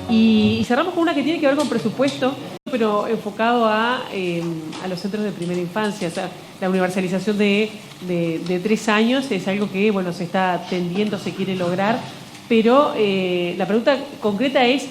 Y cerramos con una que tiene que ver con presupuesto, pero enfocado a los centros de primera infancia. O sea, la universalización de 3 años es algo que, bueno, se está tendiendo, se quiere lograr, pero la pregunta concreta es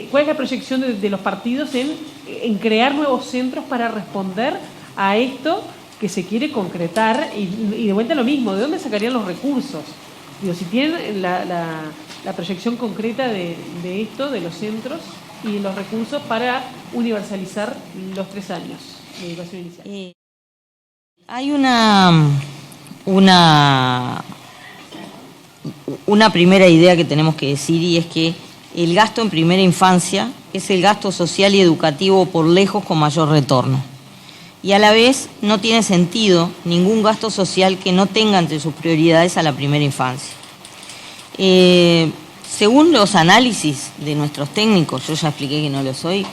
¿cuál es la proyección de los partidos en crear nuevos centros para responder a esto que se quiere concretar? Y de vuelta lo mismo, ¿de dónde sacarían los recursos? Digo, si tienen la proyección concreta de esto, de los centros y de los recursos para universalizar los 3 años de educación inicial. Hay una primera idea que tenemos que decir, y es que el gasto en primera infancia es el gasto social y educativo por lejos con mayor retorno. Y a la vez no tiene sentido ningún gasto social que no tenga entre sus prioridades a la primera infancia. Según los análisis de nuestros técnicos, yo ya expliqué que no lo soy,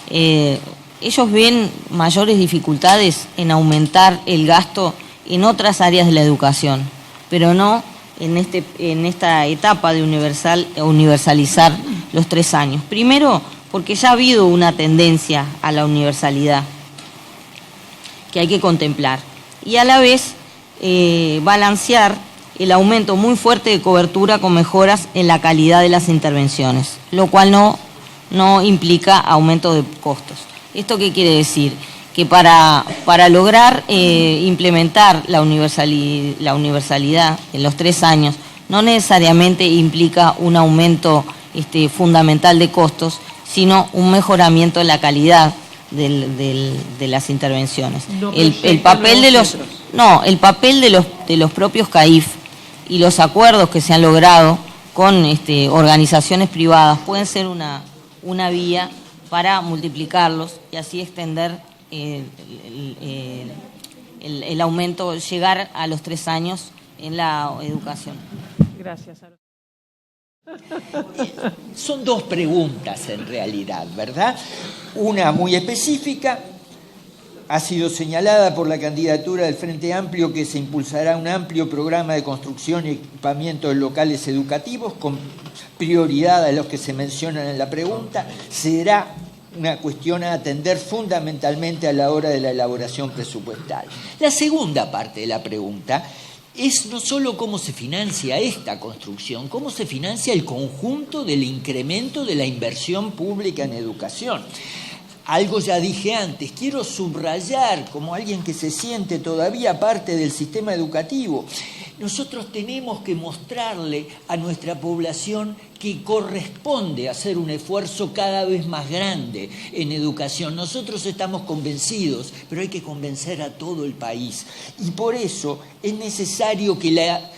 ellos ven mayores dificultades en aumentar el gasto en otras áreas de la educación, pero no en esta etapa de universalizar los 3 años. Primero, porque ya ha habido una tendencia a la universalidad que hay que contemplar, y a la vez balancear el aumento muy fuerte de cobertura con mejoras en la calidad de las intervenciones, lo cual no implica aumento de costos. ¿Esto qué quiere decir? Que para lograr implementar la universalidad en los 3 años no necesariamente implica un aumento fundamental de costos, sino un mejoramiento en la calidad de las intervenciones. El papel de los propios CAIF y los acuerdos que se han logrado con organizaciones privadas pueden ser una vía para multiplicarlos y así extender el aumento, llegar a los 3 años en la educación. Gracias. Son 2 preguntas en realidad, ¿verdad? Una muy específica. Ha sido señalada por la candidatura del Frente Amplio que se impulsará un amplio programa de construcción y equipamiento de locales educativos con prioridad a los que se mencionan en la pregunta. Será una cuestión a atender fundamentalmente a la hora de la elaboración presupuestal. La segunda parte de la pregunta es no solo cómo se financia esta construcción, cómo se financia el conjunto del incremento de la inversión pública en educación. Algo ya dije antes, quiero subrayar como alguien que se siente todavía parte del sistema educativo. Nosotros tenemos que mostrarle a nuestra población que corresponde hacer un esfuerzo cada vez más grande en educación. Nosotros estamos convencidos, pero hay que convencer a todo el país. Y por eso es necesario que la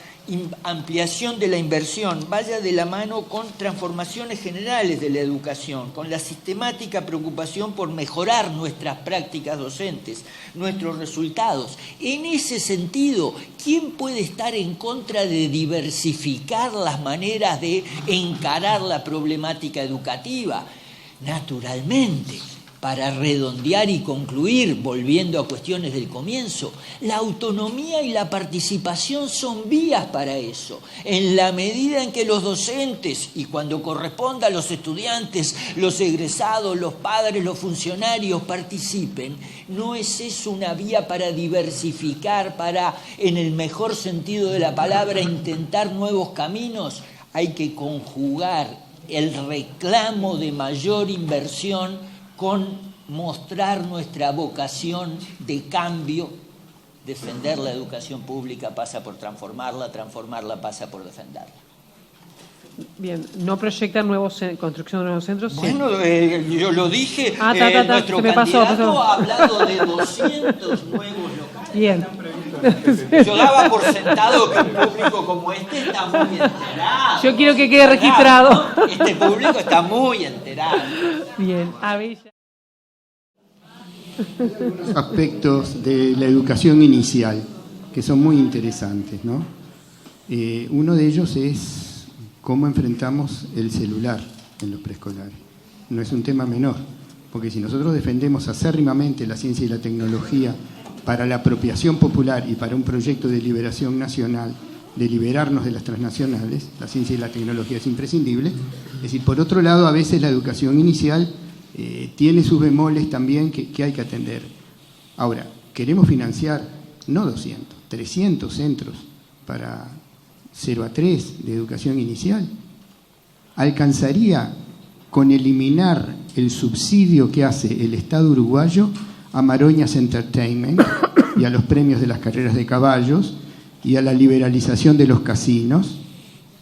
ampliación de la inversión vaya de la mano con transformaciones generales de la educación, con la sistemática preocupación por mejorar nuestras prácticas docentes, nuestros resultados. En ese sentido, ¿quién puede estar en contra de diversificar las maneras de encarar la problemática educativa? Naturalmente. Para redondear y concluir, volviendo a cuestiones del comienzo, la autonomía y la participación son vías para eso. En la medida en que los docentes, y cuando corresponda los estudiantes, los egresados, los padres, los funcionarios participen, ¿no es eso una vía para diversificar, para, en el mejor sentido de la palabra, intentar nuevos caminos? Hay que conjugar el reclamo de mayor inversión con mostrar nuestra vocación de cambio. Defender la educación pública pasa por transformarla, transformarla pasa por defenderla. Bien, ¿no proyectan construcción de nuevos centros? Bueno, yo lo dije, nuestro candidato ha hablado de 200 nuevos locales. Bien. Yo daba por sentado que un público como este está muy enterado. Yo quiero que quede registrado. Este público está muy enterado. Bien, Abella. Aspectos de la educación inicial que son muy interesantes, ¿no? Uno de ellos es cómo enfrentamos el celular en los preescolares. No es un tema menor, porque si nosotros defendemos acérrimamente la ciencia y la tecnología para la apropiación popular y para un proyecto de liberación nacional, de liberarnos de las transnacionales, la ciencia y la tecnología es imprescindible. Es decir, por otro lado, a veces la educación inicial tiene sus bemoles también que hay que atender. Ahora, queremos financiar no 200, 300 centros para 0 a 3 de educación inicial. ¿Alcanzaría con eliminar el subsidio que hace el Estado uruguayo a Maroñas Entertainment y a los premios de las carreras de caballos y a la liberalización de los casinos?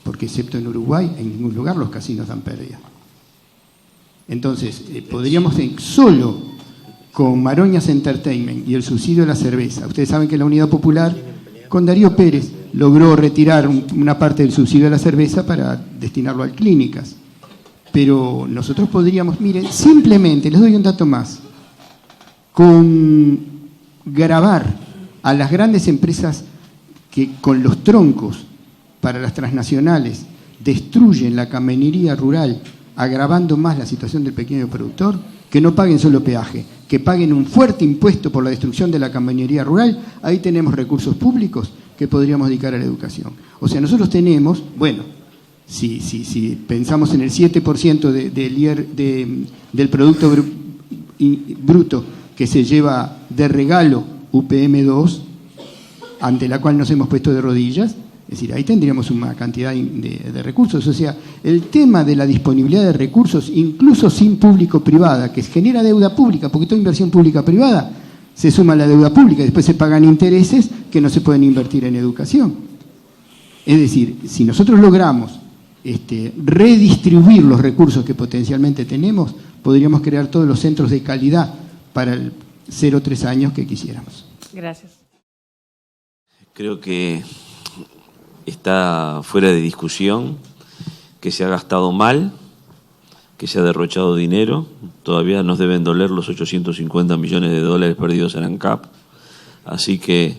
Porque excepto en Uruguay, en ningún lugar los casinos dan pérdida. Entonces, podríamos solo con Maroñas Entertainment y el subsidio de la cerveza. Ustedes saben que la Unidad Popular, con Darío Pérez, logró retirar una parte del subsidio de la cerveza para destinarlo a clínicas. Pero nosotros podríamos, miren, simplemente, les doy un dato más, con gravar a las grandes empresas que con los troncos para las transnacionales destruyen la camionería rural, agravando más la situación del pequeño productor, que no paguen solo peaje, que paguen un fuerte impuesto por la destrucción de la camionería rural. Ahí tenemos recursos públicos que podríamos dedicar a la educación. O sea, nosotros tenemos, bueno, si pensamos en el 7% del Producto Bruto que se lleva de regalo UPM2, ante la cual nos hemos puesto de rodillas, es decir, ahí tendríamos una cantidad de recursos. O sea, el tema de la disponibilidad de recursos, incluso sin público-privada, que genera deuda pública, porque toda inversión pública-privada se suma a la deuda pública y después se pagan intereses que no se pueden invertir en educación. Es decir, si nosotros logramos redistribuir los recursos que potencialmente tenemos, podríamos crear todos los centros de calidad para el 0-3 años que quisiéramos. Gracias. Creo que está fuera de discusión que se ha gastado mal, que se ha derrochado dinero. Todavía nos deben doler los 850 millones de dólares perdidos en ANCAP. Así que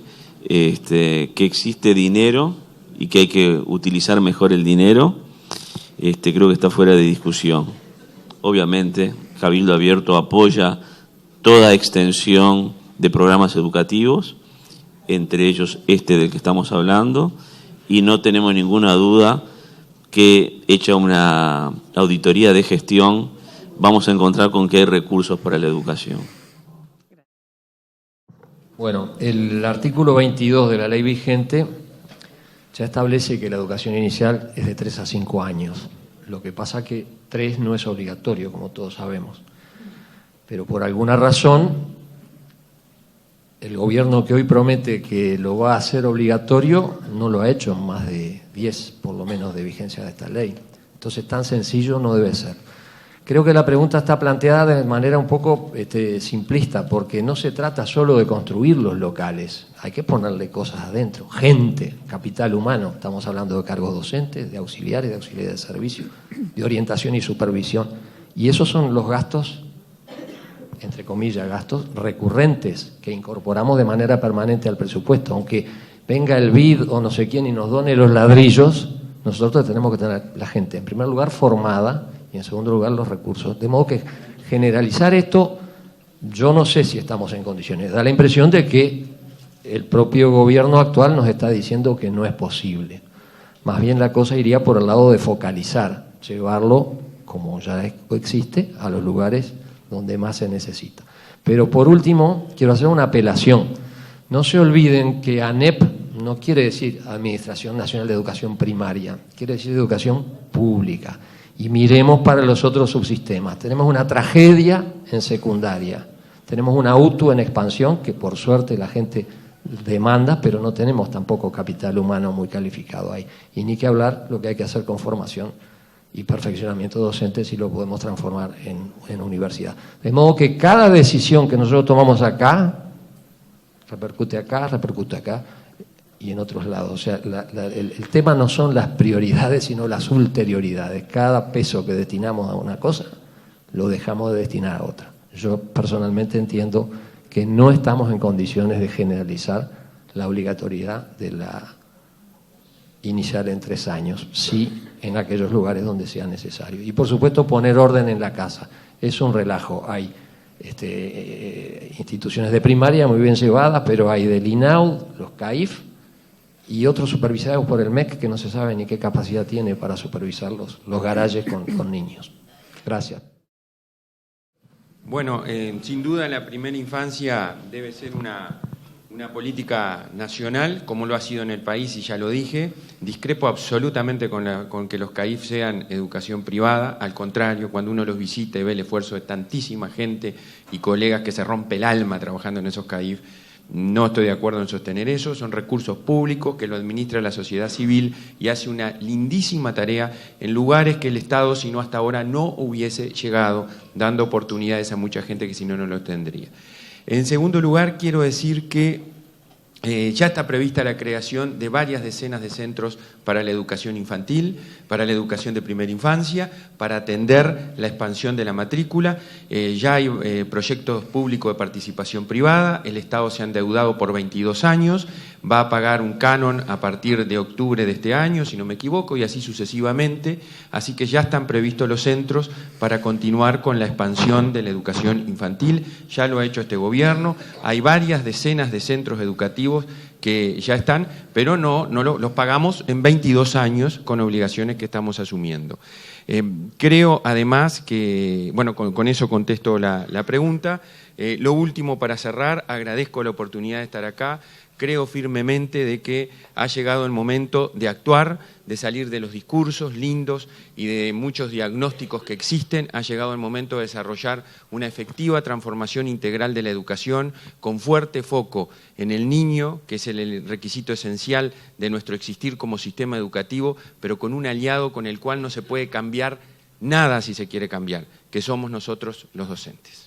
existe dinero y que hay que utilizar mejor el dinero, creo que está fuera de discusión. Obviamente, Cabildo Abierto apoya toda extensión de programas educativos, entre ellos del que estamos hablando, y no tenemos ninguna duda que, hecha una auditoría de gestión, vamos a encontrar con que hay recursos para la educación. Bueno, el artículo 22 de la ley vigente ya establece que la educación inicial es de 3 a 5 años. Lo que pasa que 3 no es obligatorio, como todos sabemos. Pero por alguna razón, el gobierno que hoy promete que lo va a hacer obligatorio no lo ha hecho en más de 10, por lo menos, de vigencia de esta ley. Entonces, tan sencillo no debe ser. Creo que la pregunta está planteada de manera un poco simplista, porque no se trata solo de construir los locales, hay que ponerle cosas adentro, gente, capital humano. Estamos hablando de cargos docentes, de auxiliares de servicio, de orientación y supervisión. Y esos son los gastos, entre comillas, gastos recurrentes que incorporamos de manera permanente al presupuesto. Aunque venga el BID o no sé quién y nos done los ladrillos, nosotros tenemos que tener la gente, en primer lugar, formada, y en segundo lugar los recursos. De modo que generalizar esto, yo no sé si estamos en condiciones. Da la impresión de que el propio gobierno actual nos está diciendo que no es posible. Más bien la cosa iría por el lado de focalizar, llevarlo, como ya existe, a los lugares donde más se necesita. Pero por último, quiero hacer una apelación. No se olviden que ANEP no quiere decir Administración Nacional de Educación Primaria, quiere decir educación pública. Y miremos para los otros subsistemas. Tenemos una tragedia en secundaria, tenemos una UTU en expansión, que por suerte la gente demanda, pero no tenemos tampoco capital humano muy calificado ahí. Y ni que hablar lo que hay que hacer con formación y perfeccionamiento docente si lo podemos transformar en universidad. De modo que cada decisión que nosotros tomamos acá, repercute acá, y en otros lados. O sea, el tema no son las prioridades, sino las ulterioridades. Cada peso que destinamos a una cosa, lo dejamos de destinar a otra. Yo personalmente entiendo que no estamos en condiciones de generalizar la obligatoriedad de la inicial en 3 años, sí en aquellos lugares donde sea necesario. Y por supuesto poner orden en la casa. Es un relajo. Hay instituciones de primaria muy bien llevadas, pero hay del INAU, los CAIF, y otros supervisados por el MEC que no se sabe ni qué capacidad tiene para supervisar los garajes con niños. Gracias. Bueno, sin duda la primera infancia debe ser una política nacional, como lo ha sido en el país, y ya lo dije. Discrepo absolutamente con que los CAIF sean educación privada. Al contrario, cuando uno los visita y ve el esfuerzo de tantísima gente y colegas que se rompe el alma trabajando en esos CAIF, no estoy de acuerdo en sostener eso. Son recursos públicos que lo administra la sociedad civil y hace una lindísima tarea en lugares que el Estado, si no hasta ahora, no hubiese llegado, dando oportunidades a mucha gente que si no, no lo tendría. En segundo lugar, quiero decir que ya está prevista la creación de varias decenas de centros para la educación infantil, para la educación de primera infancia, para atender la expansión de la matrícula. Ya hay proyectos públicos de participación privada, el Estado se ha endeudado por 22 años, va a pagar un canon a partir de octubre de este año, si no me equivoco, y así sucesivamente. Así que ya están previstos los centros para continuar con la expansión de la educación infantil. Ya lo ha hecho este gobierno. Hay varias decenas de centros educativos que ya están, pero los pagamos en 22 años con obligaciones que estamos asumiendo. Creo además que, bueno, con eso contesto la pregunta. Lo último para cerrar, agradezco la oportunidad de estar acá. Creo firmemente de que ha llegado el momento de actuar, de salir de los discursos lindos y de muchos diagnósticos que existen. Ha llegado el momento de desarrollar una efectiva transformación integral de la educación con fuerte foco en el niño, que es el requisito esencial de nuestro existir como sistema educativo, pero con un aliado con el cual no se puede cambiar nada si se quiere cambiar, que somos nosotros los docentes.